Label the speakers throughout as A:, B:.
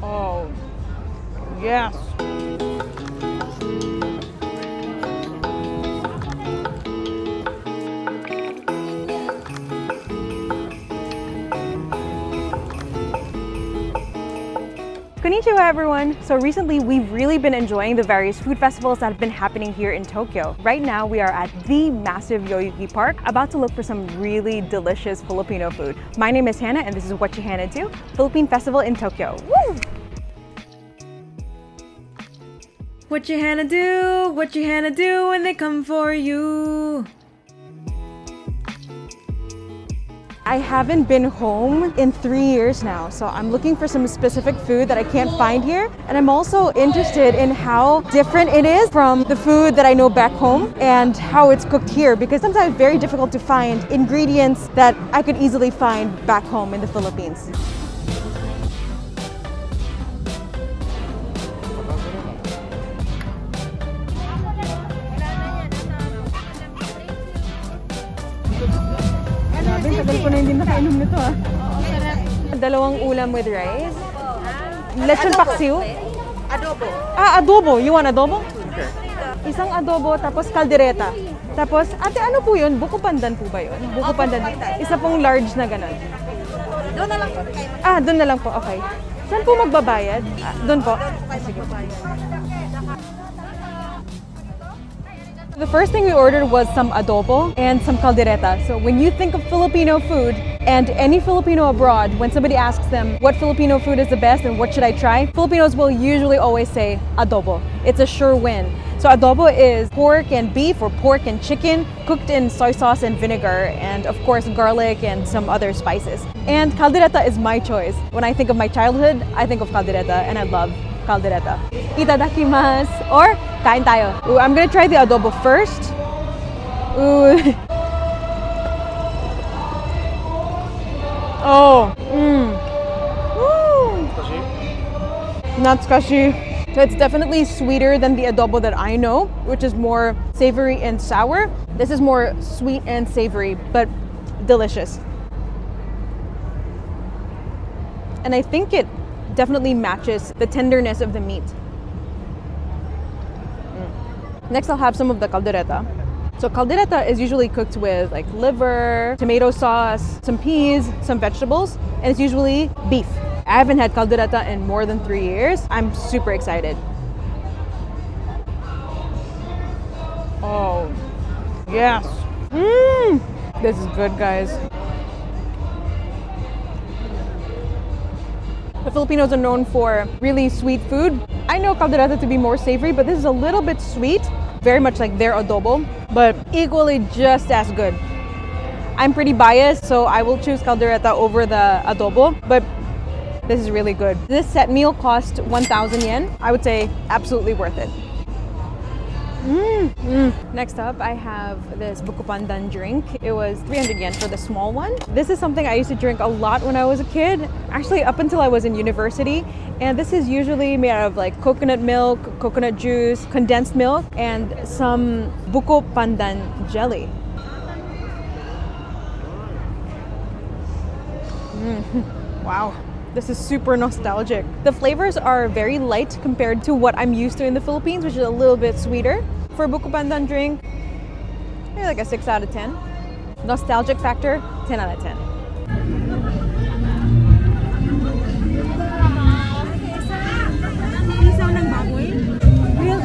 A: Oh, yes. Konnichiwa everyone! So recently we've really been enjoying the various food festivals that have been happening here in Tokyo. Right now we are at the massive Yoyogi Park, about to look for some really delicious Filipino food. My name is Hana and this is What You Hana Do, Philippine Festival in Tokyo. Woo! What you Hana do? What you Hana do when they come for you? I haven't been home in 3 years now, so I'm looking for some specific food that I can't find here. And I'm also interested in how different it is from the food that I know back home and how it's cooked here, because sometimes it's very difficult to find ingredients that I could easily find back home in the Philippines. Tagal ko na hindi nakainom nito ah. Dalawang ulam with rice. Lechon paksiw.
B: Adobo.
A: Ah, adobo. You want adobo?
C: Okay.
A: Isang adobo, tapos kaldereta. Tapos, ate, ano po yun? Buko pandan po ba yun? Buko pandan. Isa pong large na ganun.
B: Doon na lang po kayo.
A: Ah, doon na lang po. Okay. Saan po magbabayad? Ah, doon po. Sige. The first thing we ordered was some adobo and some caldereta. So when you think of Filipino food and any Filipino abroad, when somebody asks them what Filipino food is the best and what should I try, Filipinos will usually always say adobo. It's a sure win. So adobo is pork and beef or pork and chicken cooked in soy sauce and vinegar and of course garlic and some other spices. And caldereta is my choice. When I think of my childhood, I think of caldereta and I love caldereta. Itadakimasu or kain tayo. Ooh, I'm gonna try the adobo first. Ooh. Oh. Not scushy. So it's definitely sweeter than the adobo that I know, which is more savory and sour. This is more sweet and savory, but delicious. And I think it definitely matches the tenderness of the meat. Next, I'll have some of the caldereta. So caldereta is usually cooked with like liver, tomato sauce, some peas, some vegetables, and it's usually beef. I haven't had caldereta in more than 3 years. I'm super excited. Oh, yes. This is good, guys. The Filipinos are known for really sweet food. I know caldereta to be more savory, but this is a little bit sweet, very much like their adobo, but equally just as good. I'm pretty biased, so I will choose caldereta over the adobo, but this is really good. This set meal cost 1,000 yen. I would say absolutely worth it. Next up, I have this buko pandan drink. It was 300 yen for the small one. This is something I used to drink a lot when I was a kid, actually up until I was in university. And this is usually made out of like coconut milk, coconut juice, condensed milk, and some buko pandan jelly. Wow. This is super nostalgic. The flavors are very light compared to what I'm used to in the Philippines, which is a little bit sweeter. For a buko pandan drink, maybe like a 6 out of 10. Nostalgic factor, 10 out of 10. Isaw ng baboy, grilled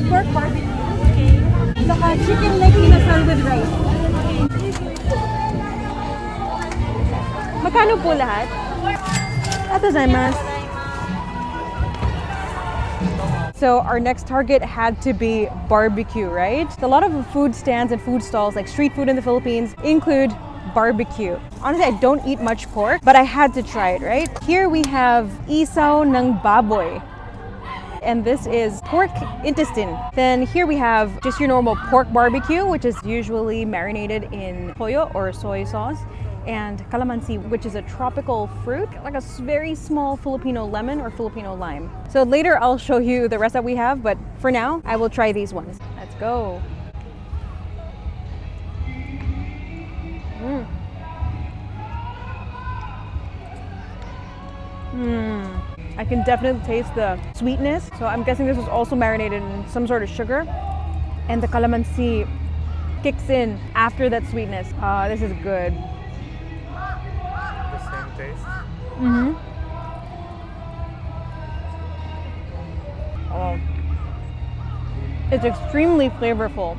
A: pork barbecue, saka chicken leg inasal with rice. Magkano po lahat? Atazaimasu. So our next target had to be barbecue, right? A lot of food stands and food stalls, like street food in the Philippines, include barbecue. Honestly, I don't eat much pork, but I had to try it, right? Here we have isaw ng baboy. And this is pork intestine. Then here we have just your normal pork barbecue, which is usually marinated in toyo or soy sauce, and calamansi, which is a tropical fruit, like a very small Filipino lemon or Filipino lime. So later I'll show you the rest that we have, but for now, I will try these ones. Let's go. I can definitely taste the sweetness. So I'm guessing this was also marinated in some sort of sugar. And the calamansi kicks in after that sweetness. This is good.
C: The same taste?
A: Oh. It's extremely flavorful.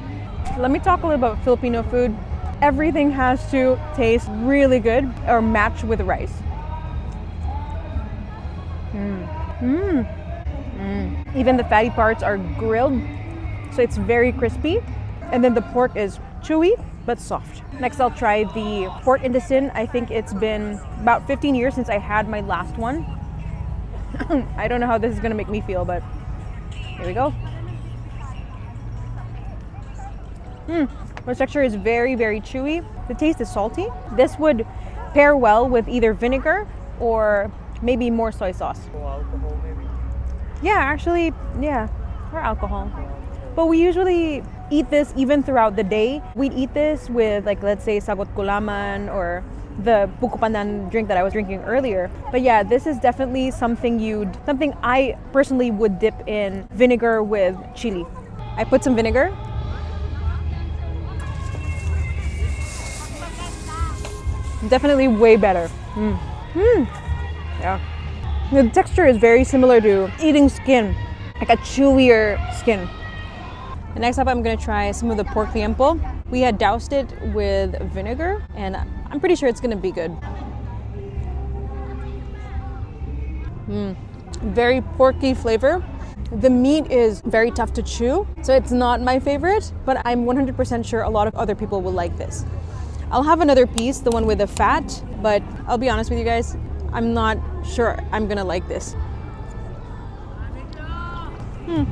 A: Let me talk a little about Filipino food. Everything has to taste really good or match with rice. Even the fatty parts are grilled, so it's very crispy. And then the pork is chewy but soft. Next, I'll try the pork intestine. I think it's been about 15 years since I had my last one. I don't know how this is gonna make me feel, but here we go. The texture is very, very chewy. The taste is salty. This would pair well with either vinegar or maybe more soy sauce.
C: Alcohol maybe?
A: Yeah, actually, yeah, or alcohol. But we usually eat this even throughout the day. We'd eat this with, like, let's say sagot gulaman or the buko pandan drink that I was drinking earlier. But yeah, this is definitely something I personally would dip in vinegar with chili. I put some vinegar. Definitely way better. Yeah. The texture is very similar to eating skin, like a chewier skin. And next up, I'm gonna try some of the pork liempo. We had doused it with vinegar, and I'm pretty sure it's gonna be good. Very porky flavor. The meat is very tough to chew, so it's not my favorite, but I'm 100% sure a lot of other people will like this. I'll have another piece, the one with the fat, but I'll be honest with you guys, I'm not sure I'm gonna like this. I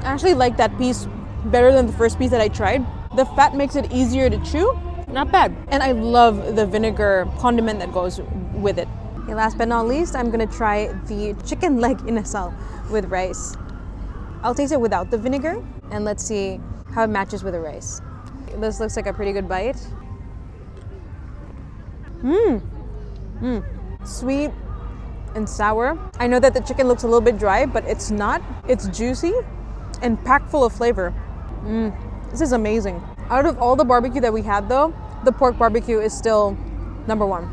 A: actually like that piece better than the first piece that I tried. The fat makes it easier to chew. Not bad. And I love the vinegar condiment that goes with it. Okay, last but not least, I'm gonna try the chicken leg inasal with rice. I'll taste it without the vinegar, and let's see how it matches with the rice. This looks like a pretty good bite. Sweet and sour. I know that the chicken looks a little bit dry, but it's not. It's juicy and packed full of flavor. This is amazing. Out of all the barbecue that we had though, the pork barbecue is still #1.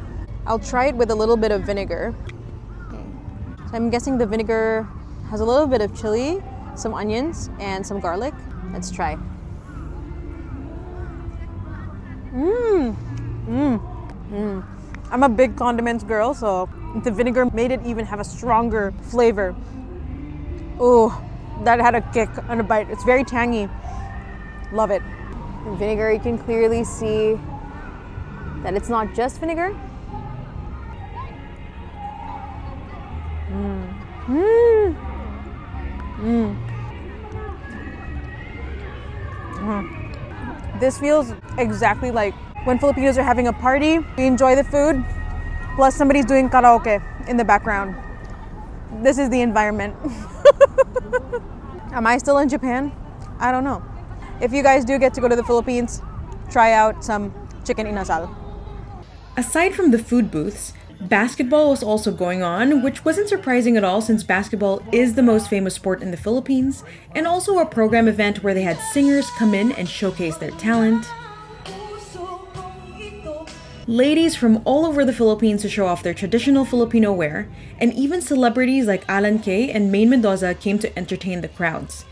A: I'll try it with a little bit of vinegar. Okay. So I'm guessing the vinegar has a little bit of chili, some onions, and some garlic. Let's try. I'm a big condiments girl, so the vinegar made it even have a stronger flavor. Oh, that had a kick on a bite. It's very tangy. Love it. In vinegar, you can clearly see that it's not just vinegar. This feels exactly like when Filipinos are having a party. We enjoy the food, plus somebody's doing karaoke in the background. This is the environment. Am I still in Japan? I don't know. If you guys do get to go to the Philippines, try out some chicken inasal.
D: Aside from the food booths, basketball was also going on, which wasn't surprising at all since basketball is the most famous sport in the Philippines, and also a program event where they had singers come in and showcase their talent. Ladies from all over the Philippines to show off their traditional Filipino wear, and even celebrities like Alan Kay and Maine Mendoza came to entertain the crowds.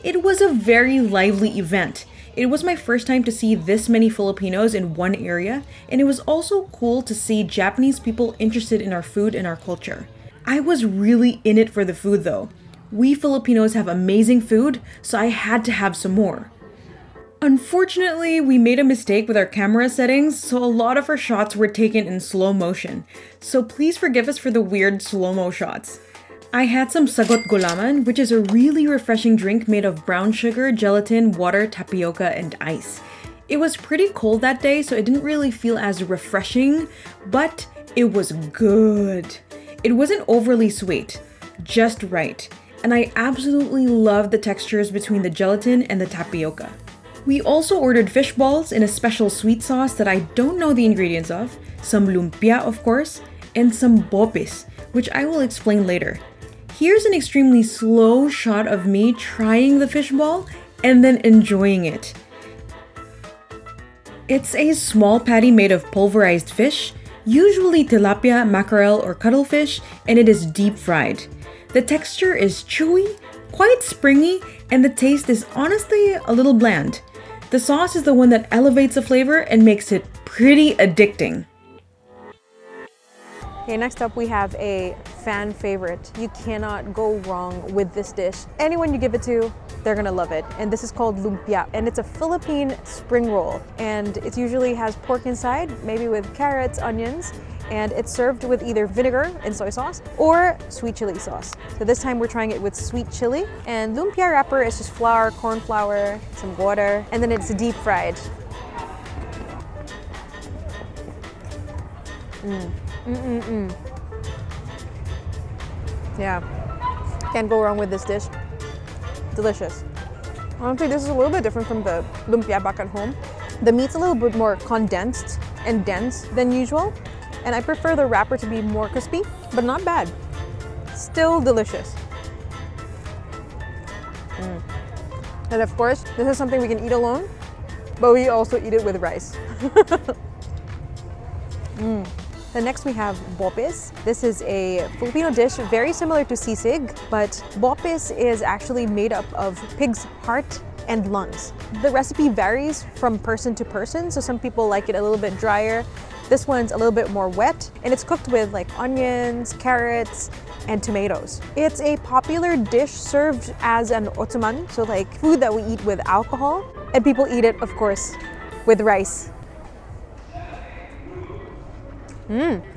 D: It was a very lively event. It was my first time to see this many Filipinos in one area, and it was also cool to see Japanese people interested in our food and our culture. I was really in it for the food though. We Filipinos have amazing food, so I had to have some more. Unfortunately, we made a mistake with our camera settings, so a lot of our shots were taken in slow motion. So please forgive us for the weird slow-mo shots. I had some sagot gulaman, which is a really refreshing drink made of brown sugar, gelatin, water, tapioca, and ice. It was pretty cold that day, so it didn't really feel as refreshing, but it was good. It wasn't overly sweet, just right. And I absolutely loved the textures between the gelatin and the tapioca. We also ordered fish balls in a special sweet sauce that I don't know the ingredients of, some lumpia of course, and some bopis, which I will explain later. Here's an extremely slow shot of me trying the fishball and then enjoying it. It's a small patty made of pulverized fish, usually tilapia, mackerel, or cuttlefish, and it is deep fried. The texture is chewy, quite springy, and the taste is honestly a little bland. The sauce is the one that elevates the flavor and makes it pretty addicting.
A: Okay, next up we have a fan favorite. You cannot go wrong with this dish. Anyone you give it to, they're gonna love it. And this is called Lumpia, and it's a Philippine spring roll. And it usually has pork inside, maybe with carrots, onions, and it's served with either vinegar and soy sauce or sweet chili sauce. So this time we're trying it with sweet chili. And lumpia wrapper is just flour, corn flour, some water, and then it's deep fried. Yeah, can't go wrong with this dish. Delicious. Honestly, this is a little bit different from the lumpia back at home. The meat's a little bit more condensed and dense than usual, and I prefer the wrapper to be more crispy, but not bad. Still delicious. And of course, this is something we can eat alone, but we also eat it with rice. Then next we have bopis. This is a Filipino dish very similar to sisig, but bopis is actually made up of pig's heart and lungs. The recipe varies from person to person, so some people like it a little bit drier. This one's a little bit more wet, and it's cooked with like onions, carrots, and tomatoes. It's a popular dish served as an otsuman, so like food that we eat with alcohol, and people eat it, of course, with rice.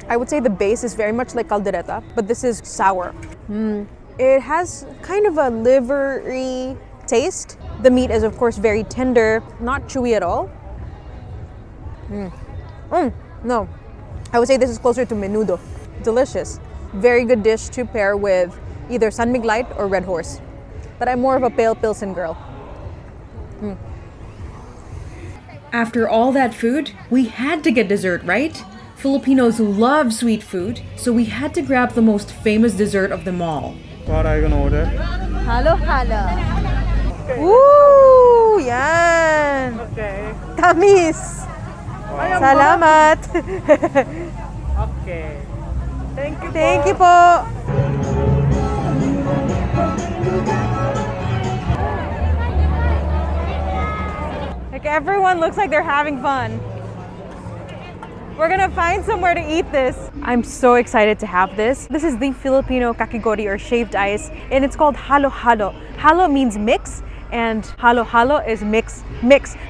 A: I would say the base is very much like caldereta, but this is sour. It has kind of a livery taste. The meat is of course very tender, not chewy at all. No, I would say this is closer to menudo. Delicious. Very good dish to pair with either San Light or Red Horse. But I'm more of a pale Pilsen girl.
D: After all that food, we had to get dessert, right? Filipinos love sweet food, so we had to grab the most famous dessert of them all.
C: What are you gonna order?
B: HaloHalo.
A: Woo! Yan!
C: Okay.
A: Tamis! Salamat!
C: Okay. Thank you.
A: Thank you po! Like everyone looks like they're having fun. We're gonna find somewhere to eat this. I'm so excited to have this. This is the Filipino kakigori or shaved ice, and it's called HaloHalo. Halo means mix, and HaloHalo is mix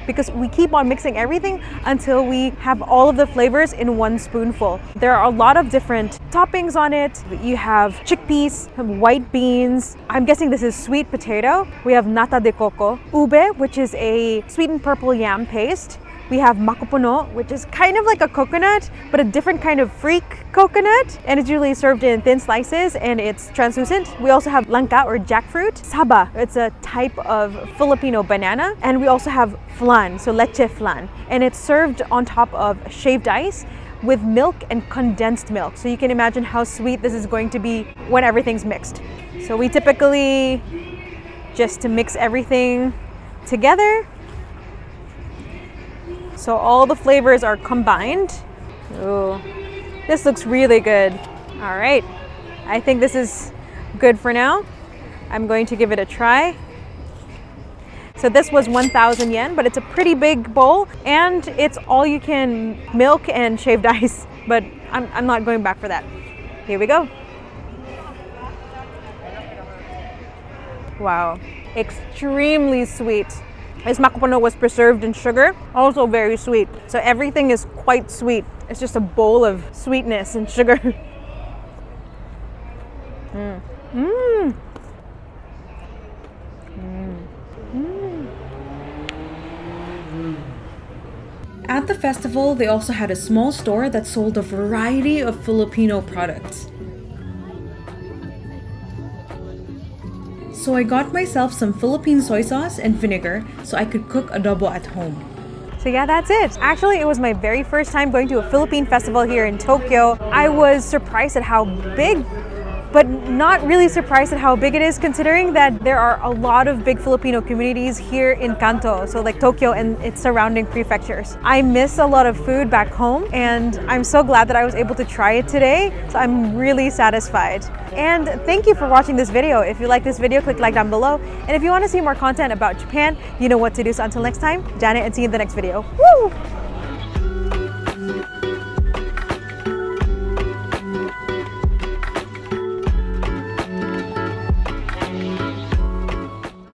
A: because we keep on mixing everything until we have all of the flavors in one spoonful. There are a lot of different toppings on it. You have chickpeas, white beans. I'm guessing this is sweet potato. We have nata de coco, ube, which is a sweet and purple yam paste. We have makupuno, which is kind of like a coconut, but a different kind of freak coconut. And it's usually served in thin slices and it's translucent. We also have langka or jackfruit. Saba, it's a type of Filipino banana. And we also have flan, so leche flan. And it's served on top of shaved ice with milk and condensed milk. So you can imagine how sweet this is going to be when everything's mixed. So we typically just mix everything together. So all the flavors are combined. Ooh, this looks really good. All right, I think this is good for now. I'm going to give it a try. So this was 1,000 yen, but it's a pretty big bowl and it's all you can milk and shaved ice, but I'm not going back for that. Here we go. Wow, extremely sweet. This makupuno was preserved in sugar, also very sweet. So everything is quite sweet. It's just a bowl of sweetness and sugar.
D: At the festival, they also had a small store that sold a variety of Filipino products. So I got myself some Philippine soy sauce and vinegar so I could cook adobo at home.
A: So yeah, that's it. Actually, it was my very first time going to a Philippine festival here in Tokyo. I was surprised at how big, but not really surprised at how big it is, considering that there are a lot of big Filipino communities here in Kanto, so like Tokyo and its surrounding prefectures. I miss a lot of food back home, and I'm so glad that I was able to try it today, so I'm really satisfied. And thank you for watching this video. If you like this video, click like down below, and if you want to see more content about Japan, you know what to do. So until next time, Janet, and see you in the next video. Woo!